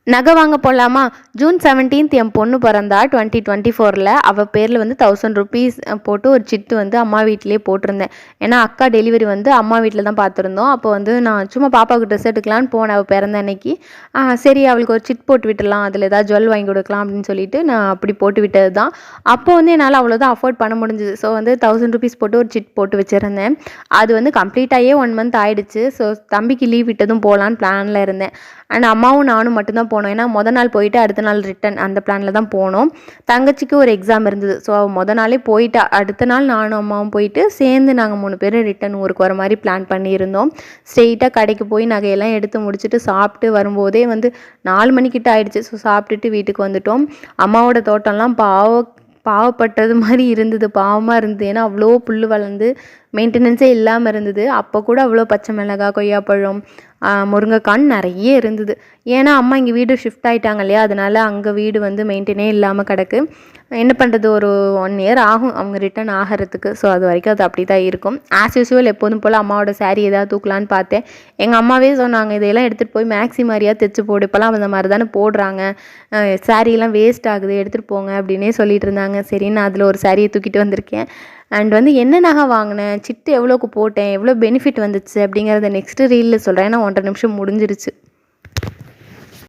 நகை வாங்க போகலாமா? ஜூன் 17 என் பொண்ணு பிறந்தா 2024. அவள் பேரில் வந்து 1000 ருபீஸ் போட்டு ஒரு சிட்டு வந்து அம்மா வீட்டிலேயே போட்டிருந்தேன். ஏன்னா அக்கா டெலிவரி வந்து அம்மா வீட்டில் தான் பார்த்துருந்தோம். அப்போ வந்து நான் சும்மா பாப்பாவுக்கு ட்ரெஸ் எடுக்கலான்னு போனேன் அவள் பிறந்த அன்னைக்கு. சரி அவளுக்கு ஒரு சிட் போட்டு விட்டுடலாம், அதில் ஏதாவது ஜுவல் வாங்கி கொடுக்கலாம் அப்படின்னு சொல்லிட்டு நான் அப்படி போட்டு விட்டது தான். அப்போ வந்து என்னால் அவ்வளோதான் அஃபோர்ட் பண்ண முடிஞ்சுது. ஸோ வந்து 1000 ருபீஸ் போட்டு ஒரு சிட் போட்டு வச்சுருந்தேன். அது வந்து கம்ப்ளீட் ஆகியே 1 மந்த் ஆகிடுச்சு. ஸோ தம்பிக்கு லீவ் விட்டதும் போகலான்னு பிளானில் இருந்தேன். அண்ட் அம்மாவும் நானும் மட்டும்தான் போனோம். ஏன்னா நாள் போயிட்டு அடுத்த நாள் ரிட்டன் அந்த பிளானில் தான் போனோம். தங்கச்சிக்கு ஒரு எக்ஸாம் இருந்தது. ஸோ நாளே போயிட்டா. அடுத்த நாள் நானும் அம்மாவும் போயிட்டு சேர்ந்து நாங்கள் 3 பேரும் ரிட்டன் ஊருக்கு வர மாதிரி பிளான் பண்ணியிருந்தோம். ஸ்ட்ரெயிட்டாக கடைக்கு போய் நகையெல்லாம் எடுத்து முடிச்சுட்டு சாப்பிட்டு வரும்போதே வந்து 4 மணிக்கிட்ட ஆயிடுச்சு. ஸோ சாப்பிட்டுட்டு வீட்டுக்கு வந்துட்டோம். அம்மாவோட தோட்டம்லாம் பாவப்பட்டது மாதிரி இருந்தது, பாவமாக இருந்தது. ஏன்னா அவ்வளோ புல் வளர்ந்து மெயின்டெனன்ஸே இல்லாமல் இருந்தது. அப்போ கூட அவ்வளோ பச்சை மிளகாய், கொய்யாப்பழம், முருங்கைக்கான்னு நிறைய இருந்தது. ஏன்னா அம்மா இங்கே வீடு ஷிஃப்ட் ஆகிட்டாங்க இல்லையா, அதனால் அங்கே வீடு வந்து மெயின்டெனே இல்லாமல் கிடக்கு. என்ன பண்ணுறது, ஒரு 1 இயர் ஆகும் அவங்க ரிட்டர்ன் ஆகிறதுக்கு. ஸோ அது வரைக்கும் அது அப்படி தான் இருக்கும். ஆஸ் யூஸ்வல் எப்போதும் போல் அம்மாவோட சாரீ ஏதாவது தூக்கலான்னு பார்த்தேன். எங்கள் அம்மாவே சொன்னாங்க, இதையெல்லாம் எடுத்துகிட்டு போய் மேக்ஸி மாதிரியாக தைச்சு போடு, இப்போலாம் அந்த மாதிரி தானே போடுறாங்க, சாரீலாம் வேஸ்ட் ஆகுது, எடுத்துகிட்டு போங்க அப்படின்னே சொல்லிட்டு இருந்தாங்க. சரி நான் அதில் ஒரு சாரியை தூக்கிட்டு வந்திருக்கேன். அண்ட் வந்து என்ன நகை வாங்கினேன், சிட்டு எவ்வளோக்கு போட்டேன், எவ்வளோ பெனிஃபிட் வந்துச்சு அப்படிங்கிறத நெக்ஸ்ட்டு ரீலில் சொல்கிறேன். ஏன்னா 1.5 நிமிஷம் முடிஞ்சிருச்சு.